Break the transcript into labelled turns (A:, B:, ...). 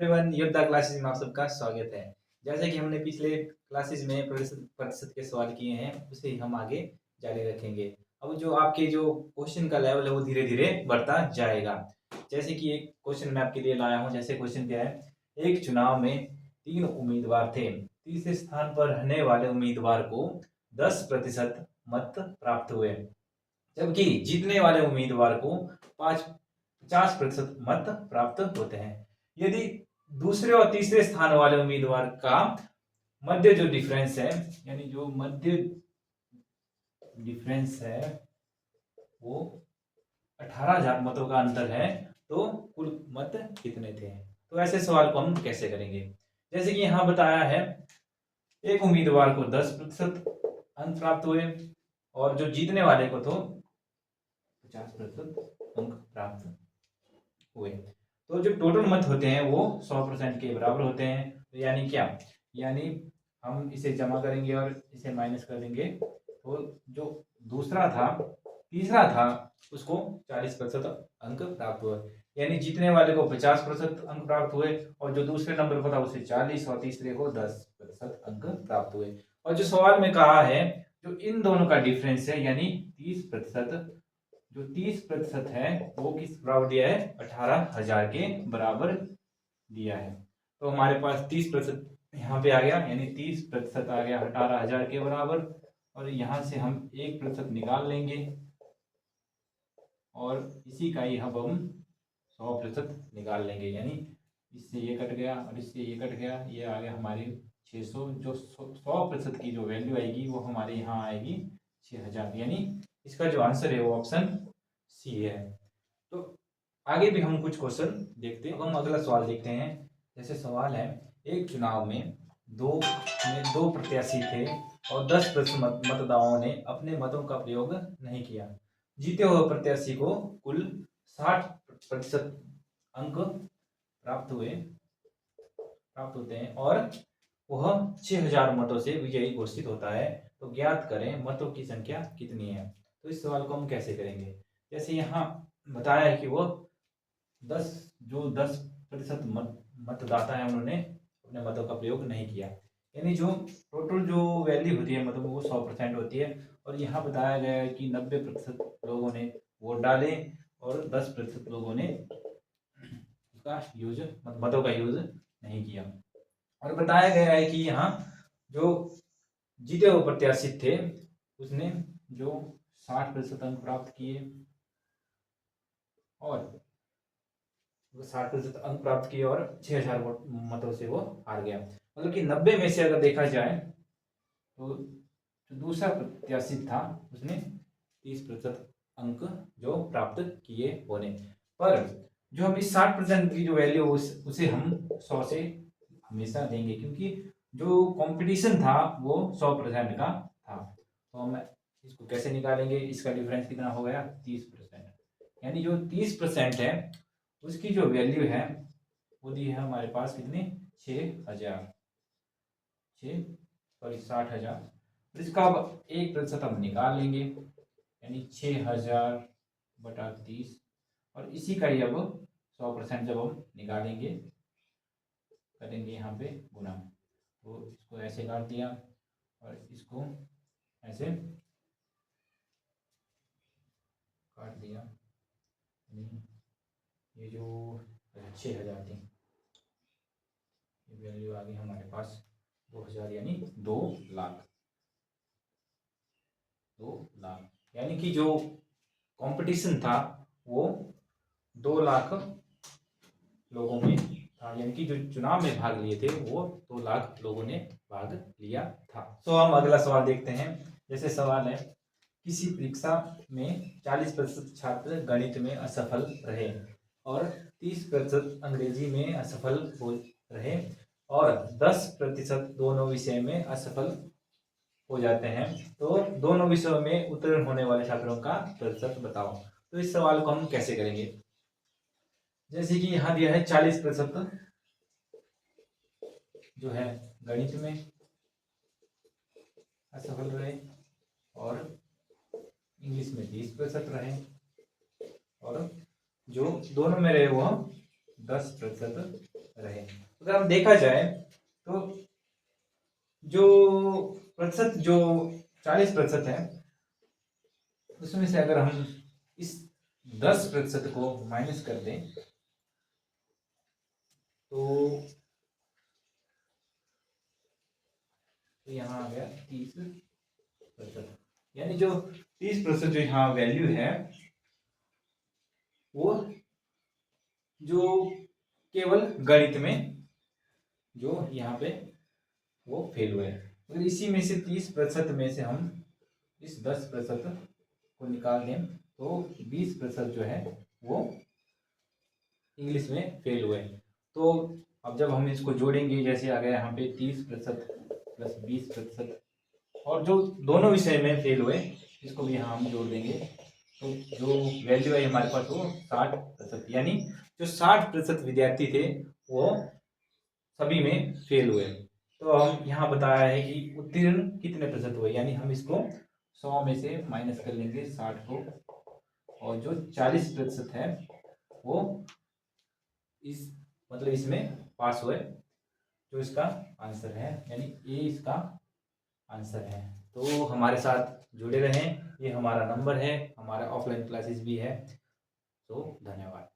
A: Everyone, योद्धा classes में आप सबका स्वागत है। जैसे कि हमने पिछले क्लासेस में प्रतिशत प्रतिशत के सवाल किए हैं, उसे ही हम आगे जारी रखेंगे। अब जो क्वेश्चन का लेवल है वो धीरे-धीरे बढ़ता जाएगा। जैसे कि एक क्वेश्चन मैं आपके लिए लाया हूँ। जैसे क्वेश्चन क्या है, एक चुनाव में 3 उम्मीदवार थे। तीसरे स्थान पर रहने वाले उम्मीदवार को 10% मत प्राप्त हुए, जबकि जीतने वाले उम्मीदवार को 50% मत प्राप्त होते हैं। यदि दूसरे और तीसरे स्थान वाले उम्मीदवार का मध्य जो डिफरेंस है, यानी जो मध्य डिफरेंस है वो 18,000 मतों का अंतर है, तो कुल मत कितने थे? तो ऐसे सवाल को हम कैसे करेंगे? जैसे कि यहाँ बताया है, एक उम्मीदवार को 10% अंक प्राप्त हुए और जो जीतने वाले को तो 50% अंक प्राप्त हुए। तो जो टोटल मत होते हैं वो 100% के बराबर होते हैं। तो यानी क्या, यानी हम इसे जमा करेंगे और इसे माइनस कर देंगे, तो जो दूसरा था तीसरा था उसको 40% अंक प्राप्त हुए। यानी जीतने वाले को 50% अंक प्राप्त हुए और जो दूसरे नंबर पर था उसे 40 और तीसरे को 10% अंक प्राप्त हुए। और जो सवाल में कहा है, जो इन दोनों का डिफरेंस है यानी 30%, जो 30% है वो किस बराबर दिया है? 18,000 के बराबर दिया है। तो हमारे पास 30% यहाँ पे आ गया, यानी 30% आ गया 18,000 के बराबर। और यहाँ से हम 1% निकाल लेंगे और इसी का ही हम 100% निकाल लेंगे। यानी इससे ये कट गया और इससे ये कट गया, ये आ गया हमारी 600। जो 100% की जो वैल्यू आएगी वो हमारे यहाँ आएगी 6,000। यानी इसका जो आंसर है वो ऑप्शन सी है। तो आगे भी हम कुछ क्वेश्चन देखते हैं। अब हम अगला सवाल देखते हैं। जैसे सवाल है, एक चुनाव में दो प्रत्याशी थे और 10% मतदाताओं ने अपने मतों का प्रयोग नहीं किया। जीते हुए प्रत्याशी को कुल 60% अंक प्राप्त होते हैं और वह 6,000 मतों से विजयी घोषित होता है। तो ज्ञात करें मतों की संख्या कितनी है? तो इस सवाल को हम कैसे करेंगे? जैसे यहाँ बताया है कि वो 10% मतदाता है, उन्होंने अपने मतों का प्रयोग नहीं किया। यानी जो टोटल जो वैल्यू होती है मतलब वो 100% होती है। और यहाँ बताया गया है कि 90% लोगों ने वोट डाले और 10% लोगों ने उसका यूज मतों का यूज नहीं किया। और बताया गया है कि यहाँ जो जीते हुए प्रत्याशी थे उसने जो 60% अंक प्राप्त किए और 60% अंक प्राप्त किए और 6,000 मतों से वो हार गया। मतलब कि 90 में से अगर देखा जाए तो जो दूसरा प्रत्याशी था उसने 30% अंक जो प्राप्त किए होने पर, जो हम इस 60% की जो वैल्यू उसे हम 100 से हमेशा देंगे, क्योंकि जो कंपटीशन था वो 100% का था। तो हम इसको कैसे निकालेंगे? इसका डिफरेंस कितना हो गया? 30%। यानी जो 30% है उसकी जो वैल्यू है वो दी है हमारे पास कितनी? 6,000, 60,000। इसका अब 1% हम निकाल लेंगे, यानी 6,000/30। और इसी का ही अब 100% जब हम निकालेंगे, करेंगे यहाँ पे गुना, तो इसको ऐसे काट दिया और इसको ऐसे काट दिया। ये जो 6,000 थी, ये वैल्यू आ गई हमारे पास 2,000, यानी 2,00,000। 2,00,000 यानी कि जो कंपटीशन था वो 2,00,000 लोगों में था। यानी कि जो चुनाव में भाग लिए थे वो 2,00,000 लोगों ने भाग लिया था। तो हम अगला सवाल देखते हैं। जैसे सवाल है, किसी परीक्षा में 40% छात्र गणित में असफल रहे और 30% अंग्रेजी में असफल हो रहे और 10% दोनों विषय में असफल हो जाते हैं। तो दोनों विषयों में उत्तीर्ण होने वाले छात्रों का प्रतिशत बताओ। तो इस सवाल को हम कैसे करेंगे? जैसे कि यहाँ दिया है 40% जो है गणित में असफल रहे और इंग्लिश में 30% रहे और जो दोनों में रहे वो 10% रहे। अगर हम देखा जाए तो जो प्रतिशत जो 40% है उसमें से अगर हम इस 10% को माइनस कर दें तो यहाँ आ गया 30%। यानी जो 30% जो यहाँ वैल्यू है वो जो केवल गणित में जो यहाँ पे वो फेल हुए। अगर इसी में से 30% में से हम इस 10% को निकाल दें तो 20% जो है वो इंग्लिश में फेल हुए। तो अब जब हम इसको जोड़ेंगे, जैसे आ गया यहाँ पे 30% प्लस 20% और जो दोनों विषय में फेल हुए इसको भी यहाँ हम जोड़ देंगे तो जो वैल्यू है हमारे पास वो 60%। यानी जो 60% विद्यार्थी थे वो सभी में फेल हुए। तो हम यहाँ बताया है कि उत्तीर्ण कितने प्रतिशत हुए, यानी हम इसको 100 में से माइनस कर लेंगे 60 को, और जो 40% है वो इस मतलब इसमें पास हुए, जो इसका आंसर है, यानी ए इसका आंसर है। तो हमारे साथ जुड़े रहें, ये हमारा नंबर है, हमारा ऑफलाइन क्लासेस भी है। तो धन्यवाद।